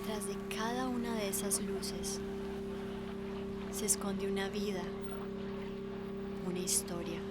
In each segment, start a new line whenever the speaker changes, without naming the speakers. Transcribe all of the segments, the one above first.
Detrás de cada una de esas luces se esconde una vida, una historia.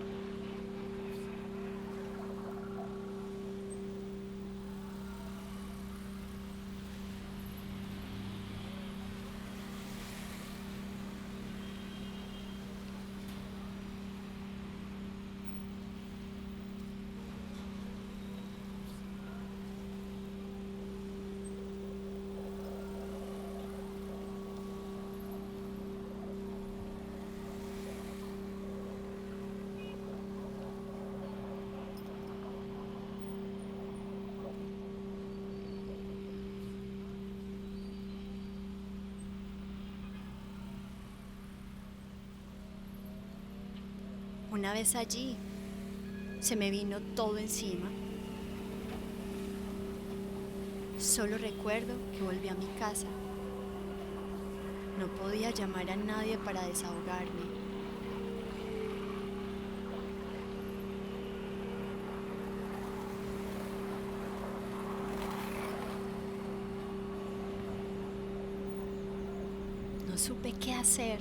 Una vez allí, se me vino todo encima. Solo recuerdo que volví a mi casa. No podía llamar a nadie para desahogarme. No supe qué hacer.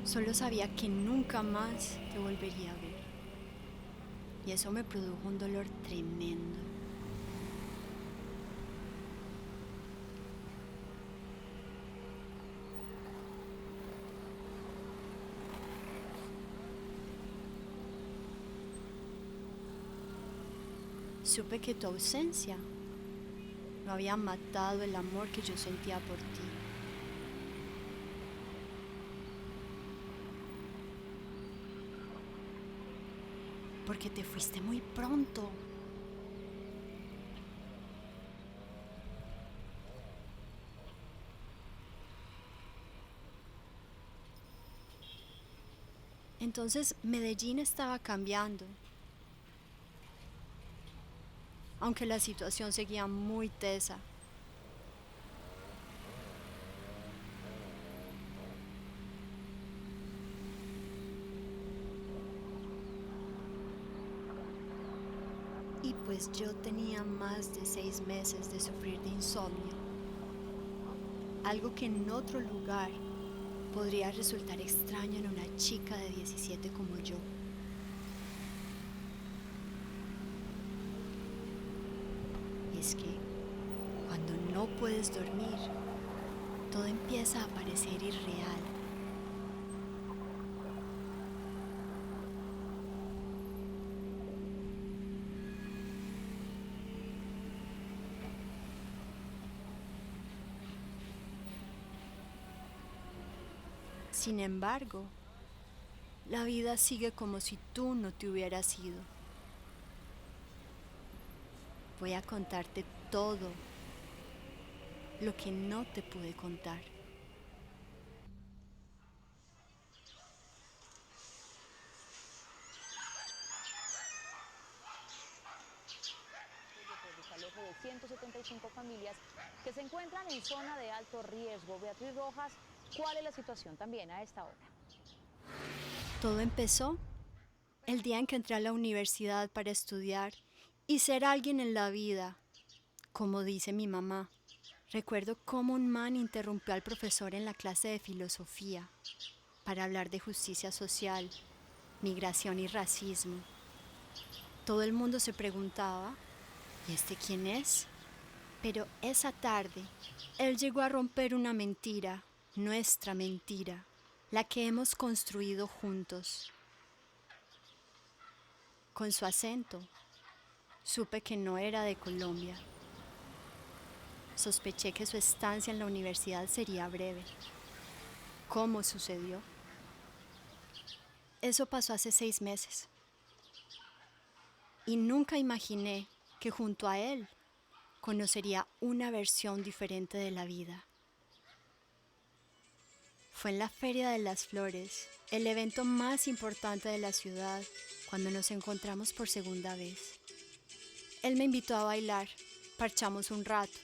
Solo sabía que nunca más te volvería a ver. Y eso me produjo un dolor tremendo. Supe que tu ausencia no había matado el amor que yo sentía por ti. Porque te fuiste muy pronto. Entonces Medellín estaba cambiando. Aunque la situación seguía muy tesa. Y pues yo tenía más de 6 meses de sufrir de insomnio. Algo que en otro lugar podría resultar extraño en una chica de 17 como yo. Es que cuando no puedes dormir, todo empieza a parecer irreal. Sin embargo, la vida sigue como si tú no te hubieras ido. Voy a contarte todo lo que no te pude contar.
Por desalojo de 175 familias que se encuentran en zona de alto riesgo. Beatriz Rojas, ¿cuál es la situación también a esta hora?
Todo empezó el día en que entré a la universidad para estudiar y ser alguien en la vida, como dice mi mamá. Recuerdo cómo un man interrumpió al profesor en la clase de filosofía para hablar de justicia social, migración y racismo. Todo el mundo se preguntaba, ¿y este quién es? Pero esa tarde, él llegó a romper una mentira, nuestra mentira, la que hemos construido juntos. Con su acento, supe que no era de Colombia. Sospeché que su estancia en la universidad sería breve. ¿Cómo sucedió? Eso pasó hace 6 meses. Y nunca imaginé que junto a él conocería una versión diferente de la vida. Fue en la Feria de las Flores, el evento más importante de la ciudad, cuando nos encontramos por segunda vez. Él me invitó a bailar, parchamos un rato.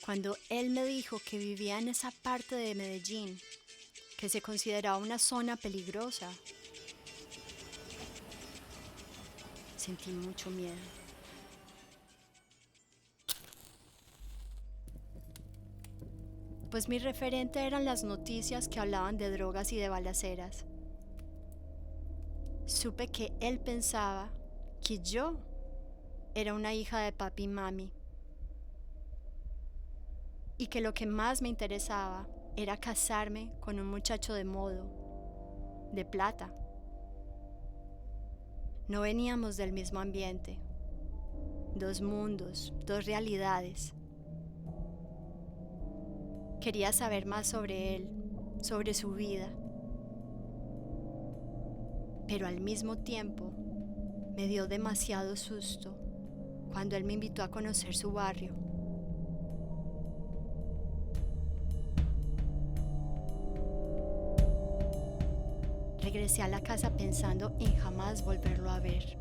Cuando él me dijo que vivía en esa parte de Medellín, que se consideraba una zona peligrosa, sentí mucho miedo. pues mi referente eran las noticias que hablaban de drogas y de balaceras. Supe que él pensaba que yo era una hija de papi y mami, y que lo que más me interesaba era casarme con un muchacho de modo, de plata. No veníamos del mismo ambiente, dos mundos, dos realidades. Quería saber más sobre él, sobre su vida, pero al mismo tiempo me dio demasiado susto cuando él me invitó a conocer su barrio. Regresé a la casa pensando en jamás volverlo a ver.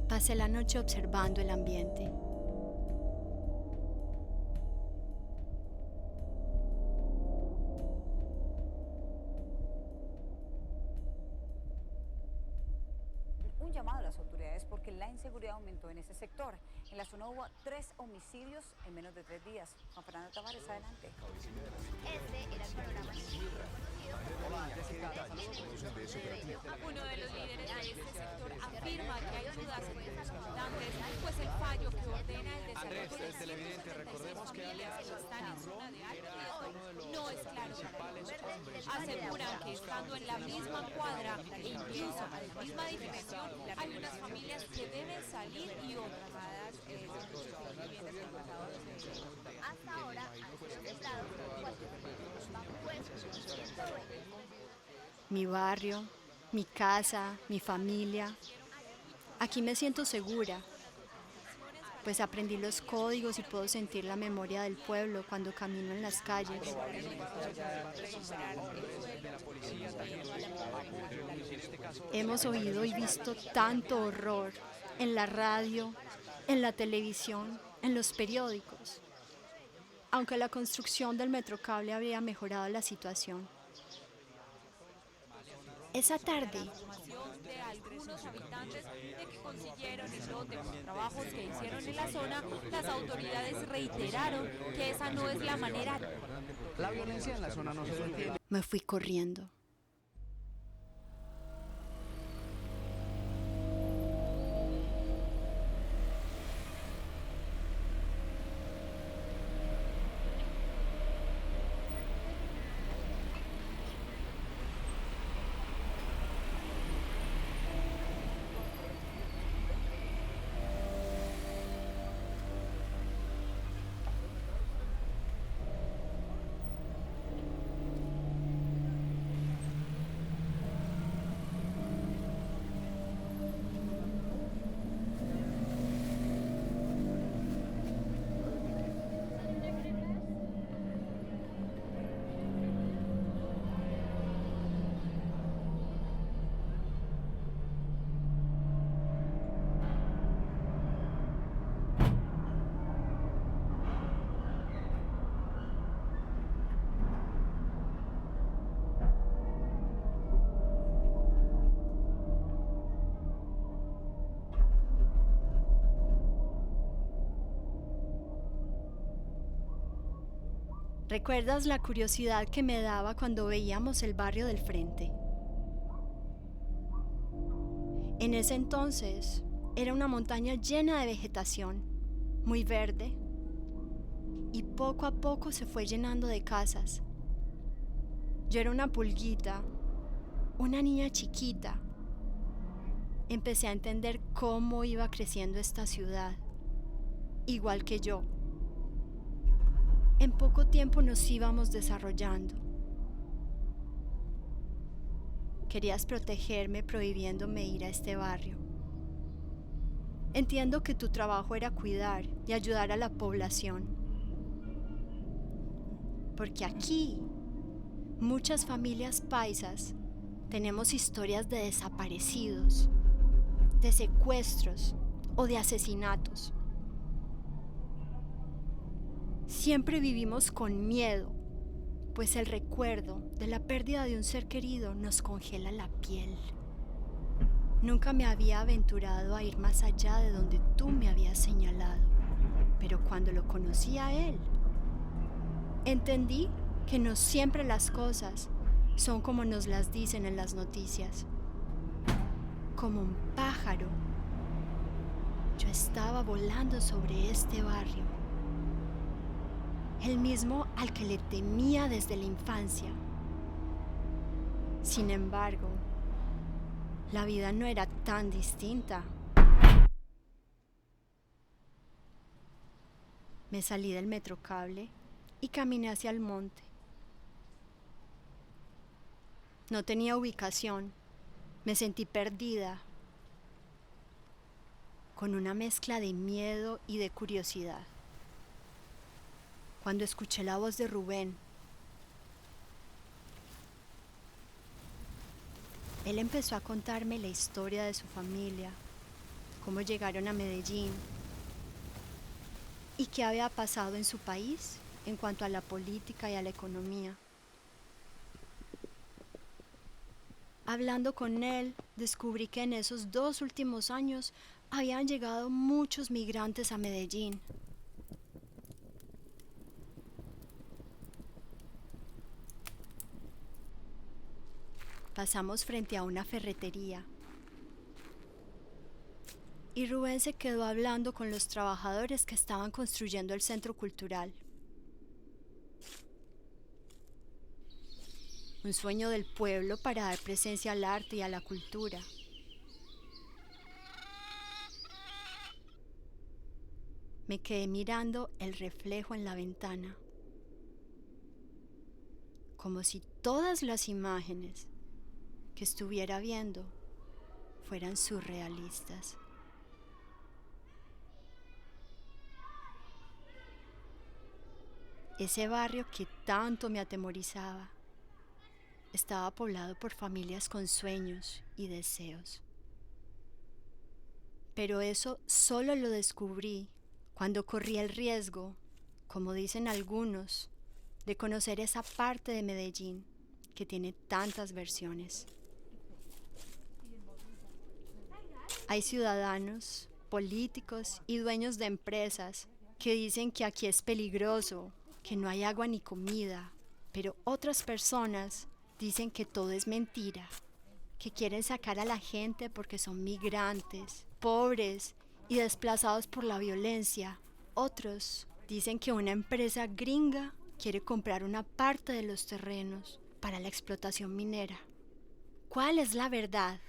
Pasé la noche observando el ambiente.
Un llamado a las autoridades porque la inseguridad aumentó en ese sector. En la zona hubo 3 homicidios en menos de 3 días. Juan Fernando Tavares, adelante.
Este era el panorama
Uno de los líderes de este sector afirma que hay dudas entre los habitantes, pues el fallo que ordena el desarrollo de 176 familias que están en zona de alto riesgo no es claro para ellos. Aseguran que estando en la misma cuadra e incluso en la misma edificación, hay unas familias que deben salir y otras
hasta ahora han sido cifrados 4.120.
Mi barrio, mi casa, mi familia. Aquí me siento segura, pues aprendí los códigos y puedo sentir la memoria del pueblo cuando camino en las calles. Hemos oído y visto tanto horror en la radio, en la televisión, en los periódicos. Aunque la construcción del Metrocable habría mejorado la situación. Esa tarde,
de algunos habitantes de que consiguieron el lote por trabajos que hicieron en la zona, las autoridades reiteraron que esa no es la manera.
La violencia en la zona no se detiene.
me fui corriendo. ¿Recuerdas la curiosidad que me daba cuando veíamos el barrio del frente? En ese entonces era una montaña llena de vegetación, muy verde, y poco a poco se fue llenando de casas. Yo era una pulguita, una niña chiquita. Empecé a entender cómo iba creciendo esta ciudad, igual que yo. En poco tiempo nos íbamos desarrollando. Querías protegerme prohibiéndome ir a este barrio. Entiendo que tu trabajo era cuidar y ayudar a la población. Porque aquí, muchas familias paisas tenemos historias de desaparecidos, de secuestros o de asesinatos. Siempre vivimos con miedo, pues el recuerdo de la pérdida de un ser querido nos congela la piel. Nunca me había aventurado a ir más allá de donde tú me habías señalado. Pero cuando lo conocí a él, entendí que no siempre las cosas son como nos las dicen en las noticias. Como un pájaro, yo estaba volando sobre este barrio, el mismo al que le temía desde la infancia. Sin embargo, la vida no era tan distinta. Me salí del Metrocable y caminé hacia el monte. No tenía ubicación, me sentí perdida, con una mezcla de miedo y de curiosidad. Cuando escuché la voz de Rubén, él empezó a contarme la historia de su familia, cómo llegaron a Medellín y qué había pasado en su país en cuanto a la política y a la economía. Hablando con él, descubrí que en esos 2 últimos años habían llegado muchos migrantes a Medellín. Pasamos frente a una ferretería y Rubén se quedó hablando con los trabajadores que estaban construyendo el centro cultural. Un sueño del pueblo para dar presencia al arte y a la cultura. Me quedé mirando el reflejo en la ventana, como si todas las imágenes que estuviera viendo fueran surrealistas. Ese barrio que tanto me atemorizaba estaba poblado por familias con sueños y deseos. Pero eso solo lo descubrí cuando corrí el riesgo, como dicen algunos, de conocer esa parte de Medellín que tiene tantas versiones. Hay ciudadanos, políticos y dueños de empresas que dicen que aquí es peligroso, que no hay agua ni comida, pero otras personas dicen que todo es mentira, que quieren sacar a la gente porque son migrantes, pobres y desplazados por la violencia. Otros dicen que una empresa gringa quiere comprar una parte de los terrenos para la explotación minera. ¿Cuál es la verdad?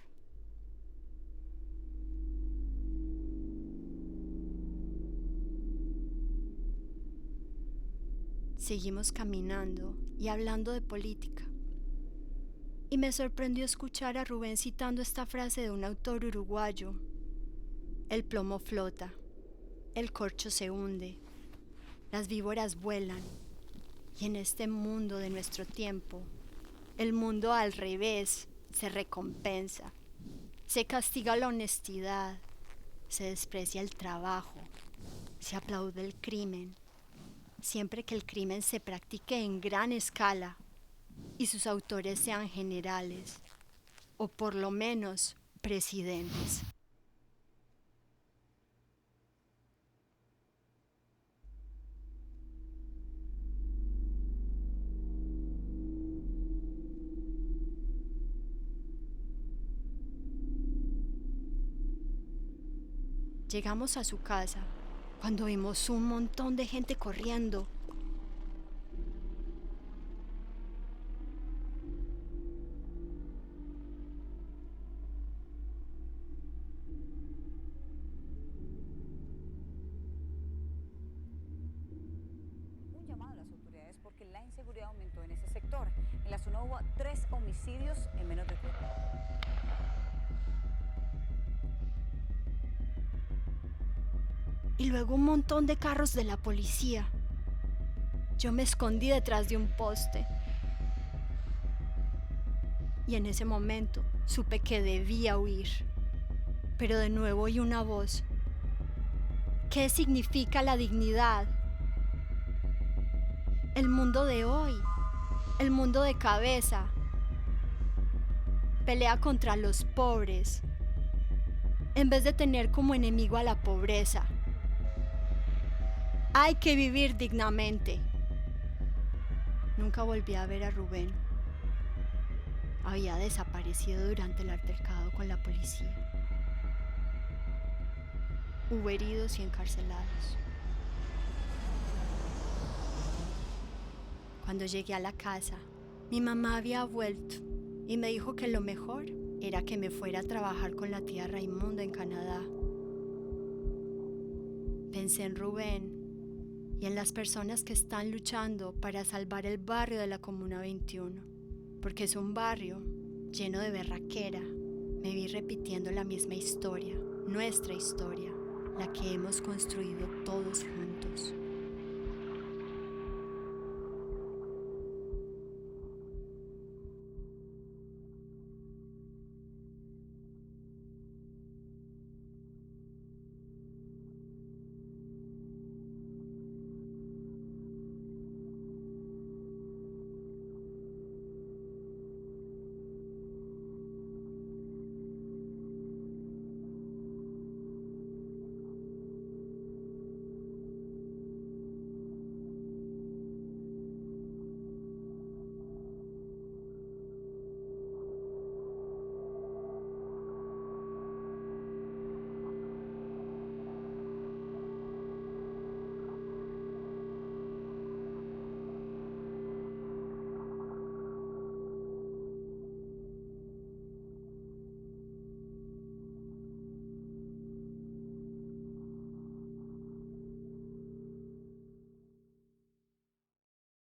Seguimos caminando y hablando de política. Y me sorprendió escuchar a Rubén citando esta frase de un autor uruguayo: el plomo flota, el corcho se hunde, las víboras vuelan, y en este mundo de nuestro tiempo, el mundo al revés se recompensa, se castiga la honestidad, se desprecia el trabajo, se aplaude el crimen, siempre que el crimen se practique en gran escala y sus autores sean generales, o por lo menos presidentes. Llegamos a su casa cuando vimos un montón de gente corriendo.
Un llamado a las autoridades porque la inseguridad aumentó en ese sector. En la zona hubo 3 homicidios en menos de 3 días.
Y luego un montón de carros de la policía. Yo me escondí detrás de un poste. Y en ese momento supe que debía huir. Pero de nuevo oí una voz. ¿Qué significa la dignidad? El mundo de hoy, el mundo de cabeza, pelea contra los pobres, en vez de tener como enemigo a la pobreza. Hay que vivir dignamente. Nunca volví a ver a Rubén. Había desaparecido durante el altercado con la policía. Hubo heridos y encarcelados. Cuando llegué a la casa, mi mamá había vuelto y me dijo que lo mejor era que me fuera a trabajar con la tía Raimunda en Canadá. Pensé en Rubén y en las personas que están luchando para salvar el barrio de la Comuna 21, porque es un barrio lleno de berraquera. Me vi repitiendo la misma historia, nuestra historia, la que hemos construido todos juntos.